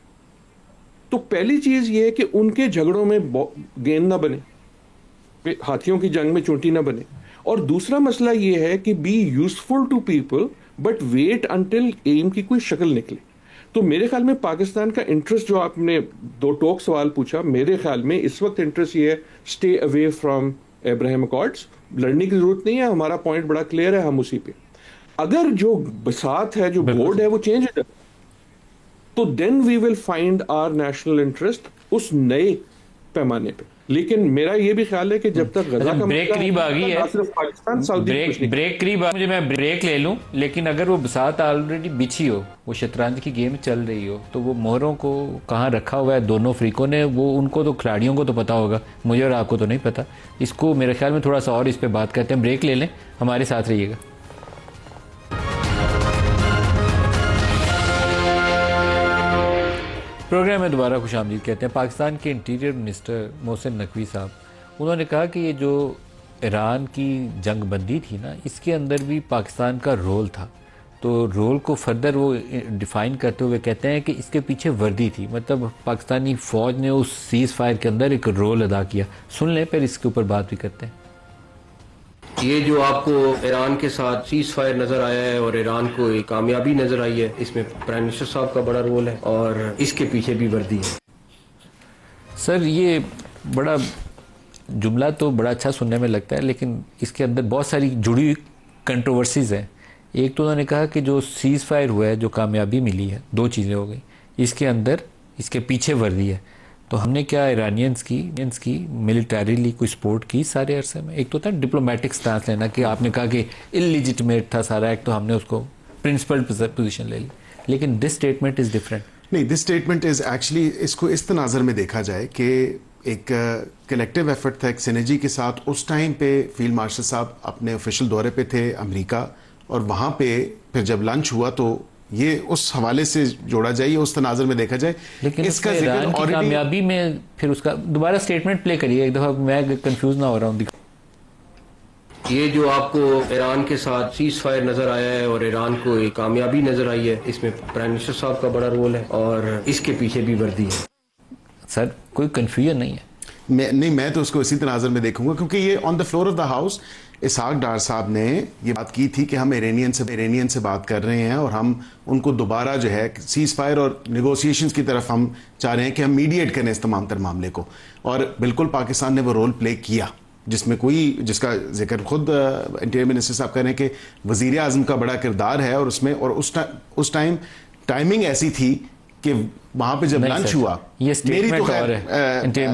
तो पहली चीज ये है कि उनके झगड़ों में गेंद ना बने, हाथियों की जंग में चूंटी ना बने। और दूसरा मसला ये है कि be useful to people but wait until एम की कोई शक्ल निकले। तो मेरे ख्याल में पाकिस्तान का इंटरेस्ट, जो आपने 2 टोक सवाल पूछा, मेरे ख्याल में इस वक्त इंटरेस्ट ये है, stay away from Abraham accords. लड़ने की जरूरत नहीं है, हमारा पॉइंट बड़ा क्लियर है, हम उसी पे। अगर जो बसात है, जो बोर्ड है, वो चेंज हो जाए, तो then we will find our national interest उस नए पैमाने पे। लेकिन मेरा ये भी ख्याल है कि जब तक गजा का ब्रेक करीब आ गई है, सिर्फ पाकिस्तान, सऊदी ब्रेक करीब मुझे मैं ब्रेक ले लूं, लेकिन अगर वो बसात ऑलरेडी बिछी हो, वो शतरंज की गेम चल रही हो, तो वो मोहरों को कहाँ रखा हुआ है दोनों फ्रीकों ने, वो उनको तो खिलाड़ियों को तो पता होगा, मुझे और आपको तो नहीं पता। इसको मेरे ख्याल में थोड़ा सा और इस पर बात करते हैं, ब्रेक ले लें, हमारे साथ रहिएगा। प्रोग्राम में दोबारा खुशामदीद कहते हैं। पाकिस्तान के इंटीरियर मिनिस्टर मोहसिन नकवी साहब, उन्होंने कहा कि ये जो ईरान की जंग बंदी थी ना, इसके अंदर भी पाकिस्तान का रोल था। तो रोल को फर्दर वो डिफ़ाइन करते हुए कहते हैं कि इसके पीछे वर्दी थी, मतलब पाकिस्तानी फ़ौज ने उस सीज़ फायर के अंदर एक रोल अदा किया। सुन लें, फिर इसके ऊपर बात भी करते हैं। ये जो आपको ईरान के साथ सीज फायर नजर आया है और ईरान को एक कामयाबी नजर आई है, इसमें प्राइम मिनिस्टर साहब का बड़ा रोल है और इसके पीछे भी वर्दी है। सर, ये बड़ा जुमला तो बड़ा अच्छा सुनने में लगता है, लेकिन इसके अंदर बहुत सारी जुड़ी हुई कंट्रोवर्सीज़ हैं। एक तो उन्होंने कहा कि जो सीज़ फायर हुआ है, जो कामयाबी मिली है, 2 चीज़ें हो गई, इसके अंदर इसके पीछे वर्दी है। तो हमने क्या ईरानियंस की मिलिटरीली कोई सपोर्ट की सारे अरसे में? एक तो था डिप्लोमेटिक स्टांस लेना कि आपने कहा कि इलिजिटिमेट था सारा एक्ट, तो हमने उसको प्रिंसिपल पोजीशन ले ली, लेकिन दिस स्टेटमेंट इज़ डिफरेंट। नहीं, दिस स्टेटमेंट इज़ एक्चुअली, इसको इस तनाज़र में देखा जाए कि एक कलेक्टिव एफर्ट था, एक सिनर्जी के साथ। उस टाइम पे फील्ड मार्शल साहब अपने ऑफिशियल दौरे पे थे अमेरिका, और वहाँ पे फिर जब लंच हुआ तो ये उस हवाले से जोड़ा जाए, उस तनाज़ुर में देखा जाए। लेकिन इसका ईरान की कामयाबी में फिर उसका दोबारा स्टेटमेंट प्ले करिए एक दफ़ा, मैं कंफ्यूज ना हो रहा हूँ। ये जो आपको ईरान के साथ सीज फायर नजर आया है और ईरान को एक कामयाबी नजर आई है, इसमें प्राइम मिनिस्टर साहब का बड़ा रोल है और इसके पीछे भी वर्दी है। सर कोई कन्फ्यूजन नहीं है। मैं तो उसको इसी तनाज़ुर में देखूंगा, क्योंकि ये on the floor of the house Ishaq Dar sahab ने ये बात की थी कि हम इरानियन से बात कर रहे हैं और हम उनको दोबारा जो है सीज फायर और नेगोशिएशंस की तरफ हम चाह रहे हैं कि हम मीडिएट करें इस तमाम तर मामले को। और बिल्कुल पाकिस्तान ने वो रोल प्ले किया, जिसका जिक्र खुद इंटीरियर मिनिस्टर साहब कर रहे हैं कि वजीर आजम का बड़ा किरदार है। और उसमें और उस टाइम टाइमिंग ऐसी थी कि वहां पे जब लंच हुआ, ये मेरी तो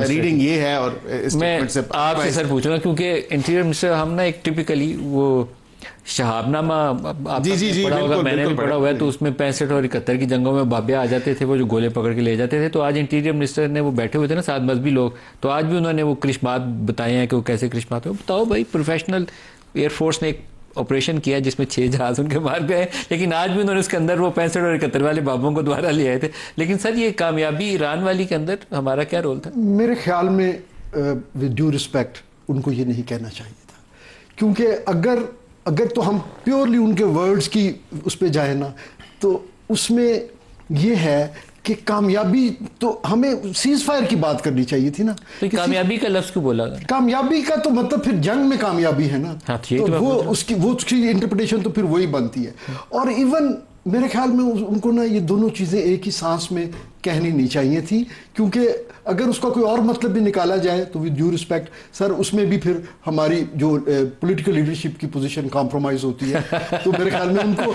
रीडिंग ये है। और मैं आपसे सर पूछूंगा, क्योंकि इंटीरियर मिनिस्टर हम ना एक टिपिकली वो शहाबनामा जी पढ़ा होगा, मैंने भी पढ़ा हुआ है, तो उसमें 65 और 71 की जंगों में बाबिया आ जाते थे, वो जो गोले पकड़ के ले जाते थे। तो आज इंटीरियर मिनिस्टर ने वो बैठे हुए थे ना साथ मजहबी लोग, तो आज भी उन्होंने वो क्रिश्मात बताए हैं कि वो कैसे क्रिश्मात हो। बताओ भाई, प्रोफेशनल एयरफोर्स ने एक ऑपरेशन किया जिसमें 6 जहाज उनके मार गए, लेकिन आज भी उन्होंने उसके अंदर वो 65 और 71 वाले बाबों को दोबारा ले आए थे। लेकिन सर ये कामयाबी ईरान वाली के अंदर हमारा क्या रोल था? मेरे ख्याल में विद ड्यू रिस्पेक्ट उनको ये नहीं कहना चाहिए था, क्योंकि अगर तो हम प्योरली उनके वर्ड्स की उस पर जाए ना, तो उसमें ये है कि कामयाबी तो हमें सीज फायर की बात करनी चाहिए थी ना। तो कामयाबी का लफ्ज क्यों बोला? कामयाबी का तो मतलब फिर जंग में कामयाबी है ना। हाँ, तो वो उसकी इंटरप्रिटेशन तो फिर वही बनती है। और इवन मेरे ख्याल में उनको ना ये दोनों चीज़ें एक ही सांस में कहनी नहीं चाहिए थी, क्योंकि अगर उसका कोई और मतलब भी निकाला जाए तो विद ड्यू रिस्पेक्ट सर, उसमें भी फिर हमारी जो पॉलिटिकल लीडरशिप की पोजीशन कॉम्प्रोमाइज होती है। तो मेरे ख्याल में उनको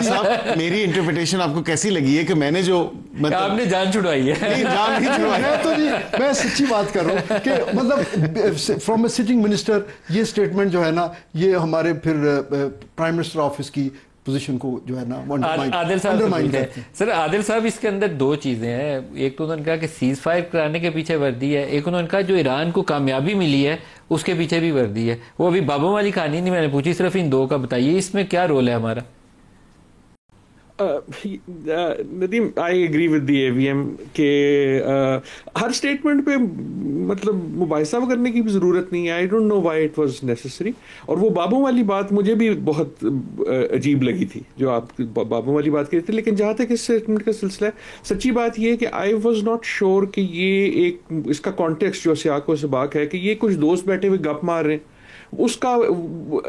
साहब, मेरी इंटरप्रिटेशन आपको कैसी लगी है कि मैंने जो आपने जान छुड़वाई है? नहीं, जान नहीं छुड़वाई। मैं सच्ची बात कर रहा हूँ कि मतलब फ्रॉम ए सिटिंग मिनिस्टर ये स्टेटमेंट जो है ना, ये हमारे फिर प्राइम मिनिस्टर ऑफिस की पोजीशन को जो है ना आदिल साहब सर, आदिल साहब इसके अंदर दो चीजें हैं। एक तो उन्होंने कहा कि सीज फायर कराने के पीछे वर्दी है, एक उन्होंने कहा जो ईरान को कामयाबी मिली है उसके पीछे भी वर्दी है। वो अभी बाबों वाली कहानी नहीं मैंने पूछी, सिर्फ इन दो का बताइए, इसमें क्या रोल है हमारा? Nadeem, I agree with the AVM के हर स्टेटमेंट पे मतलब मुबाहिसा करने की भी ज़रूरत नहीं है। I don't know why it was necessary. और वो बाबों वाली बात मुझे भी बहुत अजीब लगी थी जो आप बाबों वाली बात करी थी। लेकिन जहाँ तक इस स्टेटमेंट का सिलसिला है, सच्ची बात ये है कि आई वॉज नॉट श्योर कि ये एक इसका कॉन्टेक्स्ट जो सियाको सबाक है कि ये कुछ दोस्त बैठे हुए गप मार रहे हैं, उसका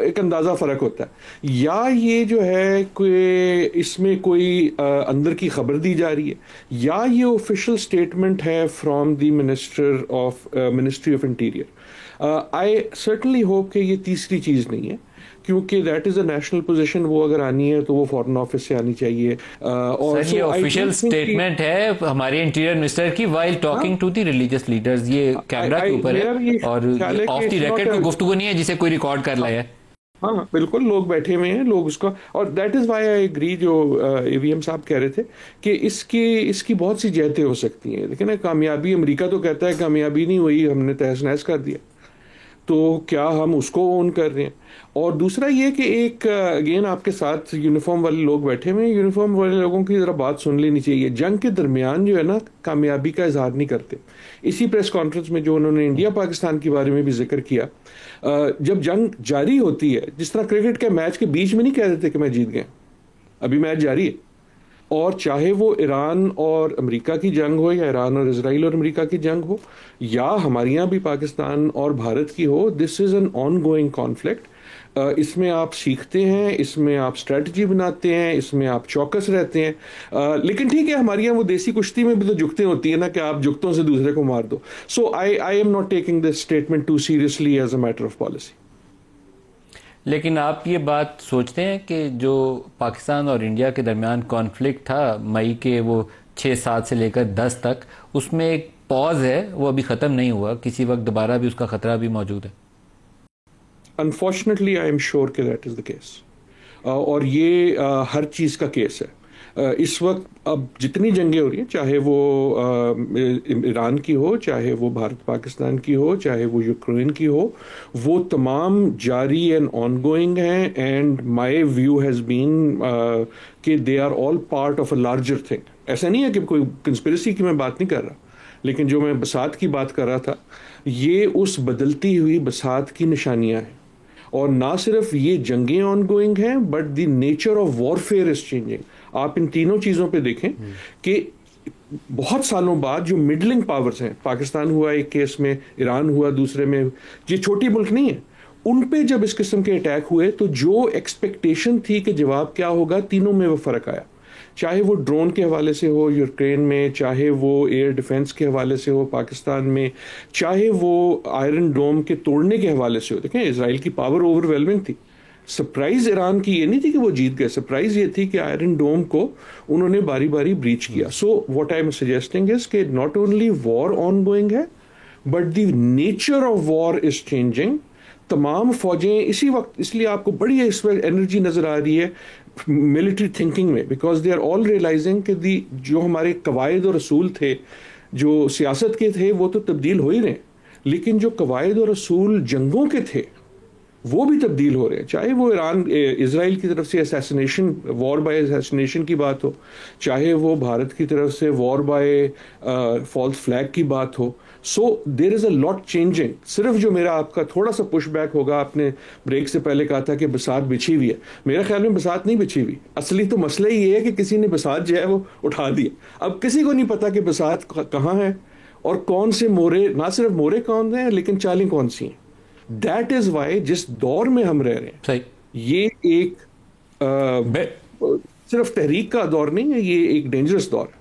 एक अंदाज़ा फ़र्क होता है, या ये जो है कोई इसमें कोई अंदर की खबर दी जा रही है, या ये ऑफिशियल स्टेटमेंट है from the ministry of interior. I certainly hope कि ये तीसरी चीज़ नहीं है, क्योंकि that is a national position. वो अगर आनी है तो वो फॉरेन ऑफिस से आनी चाहिए। और ये ऑफिशियल स्टेटमेंट है हमारे इंटीरियर मिनिस्टर की while talking to the religious leaders. ये कैमरा के ऊपर है और ऑफ द रिकॉर्ड कोई गुफ्तगू नहीं है जिसे कोई रिकॉर्ड कर लाया है। हाँ बिल्कुल, लोग बैठे हुए हैं, लोग उसका, और that is why I agree जो एवीएम साहब कह रहे थे कि इसकी बहुत सी जहतें हो सकती हैं। लेकिन कामयाबी, अमेरिका तो कहता है कामयाबी नहीं हुई, हमने तहस नहस कर दिया, तो क्या हम उसको ओन कर रहे हैं? और दूसरा ये कि एक अगेन आपके साथ यूनिफॉर्म वाले लोग बैठे हुए हैं, यूनिफॉर्म वाले लोगों की ज़रा बात सुन लेनी चाहिए। जंग के दरमियान जो है ना, कामयाबी का इजहार नहीं करते। इसी प्रेस कॉन्फ्रेंस में जो उन्होंने इंडिया पाकिस्तान के बारे में भी जिक्र किया, जब जंग जारी होती है, जिस तरह क्रिकेट के मैच के बीच में नहीं कह देते कि मैं जीत गया, अभी मैच जारी है। और चाहे वो ईरान और अमेरिका की जंग हो, या ईरान और इजराइल और अमेरिका की जंग हो, या हमारे यहाँ भी पाकिस्तान और भारत की हो, this is an on going conflict. इसमें आप सीखते हैं, इसमें आप स्ट्रेटजी बनाते हैं, इसमें आप चौकस रहते हैं। लेकिन ठीक है, हमारे यहाँ वो देसी कुश्ती में भी तो जुगतें होती है ना कि आप जुगतों से दूसरे को मार दो। So I am not taking this statement too seriously as a matter of policy. लेकिन आप ये बात सोचते हैं कि जो पाकिस्तान और इंडिया के दरमियान कॉन्फ्लिक्ट था मई के वो 6-7 से लेकर 10 तक, उसमें एक पॉज है, वो अभी ख़त्म नहीं हुआ, किसी वक्त दोबारा भी उसका ख़तरा भी मौजूद है? अनफॉर्चुनेटली आई एम श्योर कि दैट इज़ द केस। और ये हर चीज़ का केस है। इस वक्त अब जितनी जंगें हो रही हैं, चाहे वो ईरान की हो, चाहे वो भारत पाकिस्तान की हो, चाहे वो यूक्रेन की हो, वो तमाम जारी एंड ऑनगोइंग हैं। And my view has been कि they are all part of a larger thing. ऐसा नहीं है कि कोई कंस्पिरेसी की मैं बात नहीं कर रहा, लेकिन जो मैं बसात की बात कर रहा था, ये उस बदलती हुई बसात की निशानियां हैं। और ना सिर्फ ये जंगें ऑनगोइंग हैं, but the nature of warfare is changing. आप इन तीनों चीज़ों पे देखें कि बहुत सालों बाद जो मिडलिंग पावर्स हैं, पाकिस्तान हुआ एक केस में, ईरान हुआ दूसरे में, ये छोटी मुल्क नहीं है, उन पे जब इस किस्म के अटैक हुए तो जो एक्सपेक्टेशन थी कि जवाब क्या होगा, तीनों में वो फ़र्क आया। चाहे वो ड्रोन के हवाले से हो यूक्रेन में, चाहे वो एयर डिफेंस के हवाले से हो पाकिस्तान में, चाहे वो आयरन डोम के तोड़ने के हवाले से हो। देखें, इजराइल की पावर ओवरवेलमिंग थी। सरप्राइज ईरान की ये नहीं थी कि वो जीत गए, सरप्राइज ये थी कि आयरन डोम को उन्होंने बारी बारी ब्रीच किया। So what I am suggesting is कि not only war ongoing है, but the nature of war is changing. तमाम फौजें इसी वक्त, इसलिए आपको बड़ी इस वक्त एनर्जी नजर आ रही है मिलिट्री थिंकिंग में, because they are all realising कि जो हमारे कवायद और असूल थे, जो सियासत के थे, वो तो तब्दील हो ही रहे हैं, लेकिन जो कवायद और असूल जंगों के थे वो भी तब्दील हो रहे हैं। चाहे वो इजराइल की तरफ से असैसिनेशन, वॉर बाय असैसिनेशन की बात हो, चाहे वो भारत की तरफ से वॉर बाय फॉल्स फ्लैग की बात हो। So there is a lot changing. सिर्फ जो मेरा आपका थोड़ा सा पुश बैक होगा, आपने ब्रेक से पहले कहा था कि बसात बिछी हुई है, मेरे ख्याल में बसात नहीं बिछी हुई। असली तो मसला ये है कि किसी ने बसात जो है वो उठा दी। अब किसी को नहीं पता कि बसात कहाँ है और कौन से मोरे, ना सिर्फ मोरे कौन हैं लेकिन चालें कौन सी हैं। दैट इज वाई जिस दौर में हम रह रहे हैं, सही, ये एक सिर्फ तहरीक का दौर नहीं है, ये एक डेंजरस दौर है।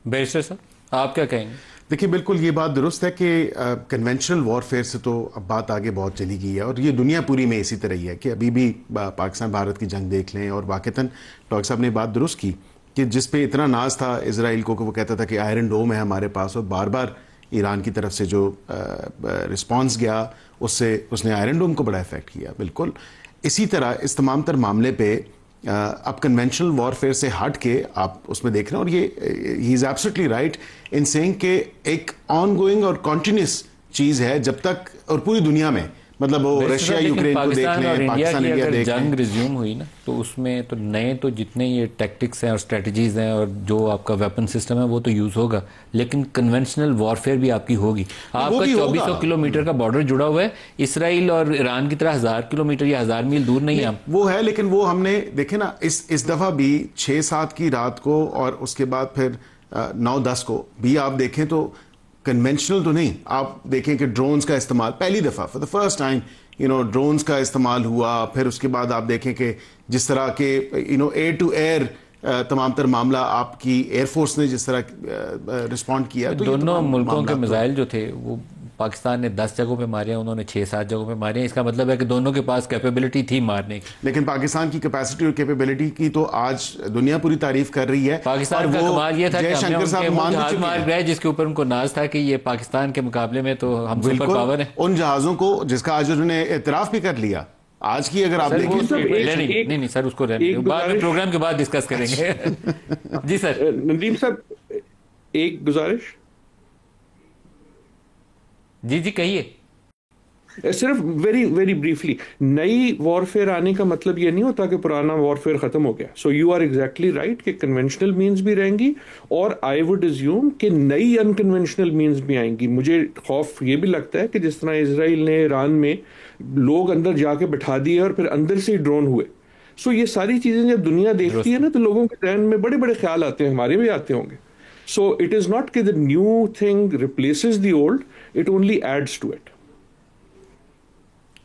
बैरिस्टर साहब, आप क्या कहेंगे? देखिए, बिल्कुल ये बात दुरुस्त है कि कन्वेंशनल वॉरफेयर से तो अब बात आगे बहुत चली गई है, और ये दुनिया पूरी में इसी तरह ही है कि अभी भी पाकिस्तान भारत की जंग देख लें, और वाकईतन डॉक्टर साहब ने बात दुरुस्त की कि जिस पे इतना नाज था इसराइल को कि वो कहता था कि आयरन डोम है हमारे पास, और बार बार ईरान की तरफ से जो रिस्पॉन्स गया उससे उसने आयरन डोम को बड़ा इफेक्ट किया। बिल्कुल इसी तरह इस तमाम तर मामले पे अब कन्वेंशनल वॉरफेयर से हट के आप उसमें देख रहे हैं, और ये he is absolutely right in saying कि एक ऑन गोइंग और कॉन्टिन्यूस चीज है जब तक, और पूरी दुनिया में, मतलब वो रशिया यूक्रेन को देख लें, पाकिस्तान इंडिया देख लें, जंग रिज्यूम हुई ना, तो उसमें तो नए तो जितने ये टैक्टिक्स हैं और स्ट्रेटजीज हैं और जो आपका वेपन सिस्टम है वो तो यूज होगा, लेकिन कन्वेंशनल वॉरफेयर भी आपकी होगी। आपका 2400 किलोमीटर का बॉर्डर जुड़ा हुआ है, इसराइल और ईरान की तरह 1000 किलोमीटर या 1000 मील दूर नहीं है। वो है, लेकिन वो हमने देखे ना इस दफा भी 6-7 की रात को और उसके बाद फिर 9-10 को भी आप देखें तो कन्वेंशनल तो नहीं, आप देखें कि ड्रोन्स का इस्तेमाल पहली दफा for the first time drones का इस्तेमाल हुआ। फिर उसके बाद आप देखें कि जिस तरह के एयर टू एयर तमाम तर मामला आपकी एयरफोर्स ने जिस तरह रिस्पॉन्ड किया, तो दोनों मुल्कों के मिसाइल जो थे वो पाकिस्तान ने 10 जगहों पे मारे हैं, उन्होंने 6-7 जगहों पे मारे हैं। इसका मतलब है कि दोनों के पास कैपेबिलिटी थी मारने की, लेकिन पाकिस्तान की कैपेसिटी और कैपेबिलिटी की तो आज दुनिया पूरी तारीफ कर रही है। पाकिस्तान का कमाल ये था कि जयशंकर साहब जहाज मार गए जिसके ऊपर उनको नाज था कि ये पाकिस्तान के मुकाबले में तो हम सुपर पावर है। उन जहाजों को जिसका आज उन्होंने एतराफ भी कर लिया आज की, अगर आप देखें नहीं सर, उसको बाद में प्रोग्राम के बाद डिस्कस करेंगे। जी सर। नदीम साहब, एक गुजारिश। जी कहिए। सिर्फ वेरी वेरी ब्रीफली, नई वॉरफेयर आने का मतलब ये नहीं होता कि पुराना वॉरफेयर खत्म हो गया। So you are exactly right कि कन्वेंशनल मीन्स भी रहेंगी, और आई वुड अज्यूम कि नई अनकन्वेंशनल मीन्स भी आएंगी। मुझे खौफ ये भी लगता है कि जिस तरह इसराइल ने ईरान में लोग अंदर जाके बैठा दिए और फिर अंदर से ही ड्रोन हुए, सो ये सारी चीजें जब दुनिया देखती है ना तो लोगों के जहन में बड़े बड़े ख्याल आते हैं, हमारे भी आते होंगे। सो इट इज नॉट कि the new thing replaces the old, it only adds to it.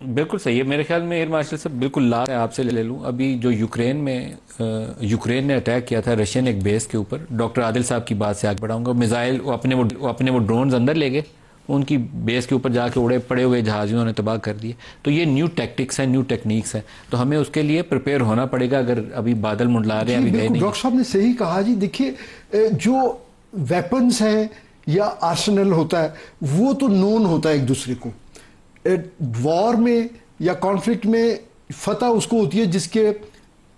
बिल्कुल सही है। मेरे ख्याल में एयर मार्शल साहब बिल्कुल लास्ट आपसे ले लूं, अभी जो यूक्रेन ने अटैक किया था रशियन एक बेस के ऊपर, डॉक्टर आदिल साहब की बात से आगे बढ़ाऊंगा। मिसाइल अपने वो ड्रोन्स अंदर ले गए, उनकी बेस के ऊपर जाके उड़े पड़े हुए जहाज उन्होंने तबाह कर दिए। तो ये न्यू टैक्टिक्स हैं, न्यू टेक्निक्स हैं, तो हमें उसके लिए प्रिपेयर होना पड़ेगा। अगर अभी बादल मुंडला रहे हैं, अभी गए नहीं। डॉक्टर साहब ने सही कहा जी। देखिए, जो वेपन्स हैं या आर्सेनल होता है वो तो नोन होता है एक दूसरे को। वॉर में या कॉन्फ्लिक्ट में फतह उसको होती है जिसके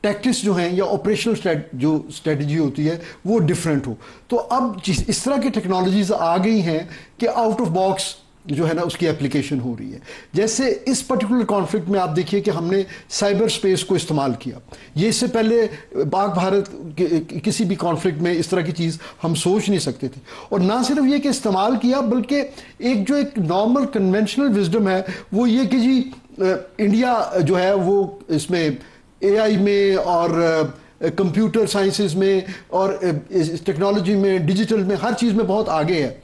टैक्टिक्स जो हैं या ऑपरेशनल जो स्ट्रेटजी होती है वो डिफरेंट हो। तो अब इस तरह की टेक्नोलॉजीज आ गई हैं कि आउट ऑफ बॉक्स जो है ना उसकी एप्लीकेशन हो रही है। जैसे इस पर्टिकुलर कॉन्फ्लिक्ट में आप देखिए कि हमने साइबर स्पेस को इस्तेमाल किया। ये इससे पहले पाक भारत किसी भी कॉन्फ्लिक्ट में इस तरह की चीज़ हम सोच नहीं सकते थे। और ना सिर्फ ये कि इस्तेमाल किया, बल्कि एक नॉर्मल कन्वेंशनल विजडम है वो ये कि जी इंडिया जो है वो इसमें AI में और कंप्यूटर साइंसेज में और टेक्नोलॉजी में, डिजिटल में, हर चीज़ में बहुत आगे है,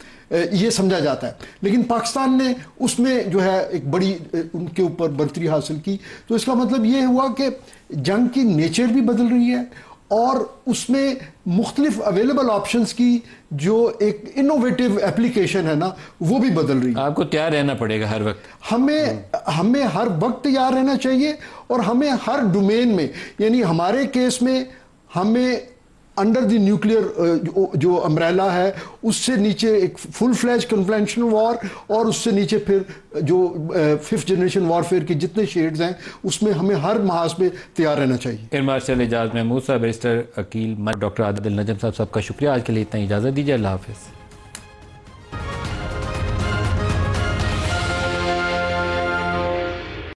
ये समझा जाता है। लेकिन पाकिस्तान ने उसमें जो है एक बड़ी उनके ऊपर बढ़तरी हासिल की। तो इसका मतलब ये हुआ कि जंग की नेचर भी बदल रही है और उसमें मुख्तलिफ अवेलेबल ऑप्शंस की जो एक इनोवेटिव एप्लीकेशन है ना वो भी बदल रही है। आपको तैयार रहना पड़ेगा हर वक्त। हमें हर वक्त तैयार रहना चाहिए और हमें हर डोमेन में, यानी हमारे केस में हमें अंडर द न्यूक्लियर जो अम्ब्रेला है उससे नीचे एक फुल फ्लैज कन्वेंशनल वॉर और उससे नीचे फिर जो 5th जनरेशन वॉरफेयर के जितने शेड्स हैं उसमें हमें हर महाज पे तैयार रहना चाहिए। एयर मार्शल एजाज महमूद साहब, बैरिस्टर अकील, डॉक्टर आदिल नजम साहब, सबका शुक्रिया। आज के लिए इतना इजाज़त दीजिए। अल्लाह हाफिज़।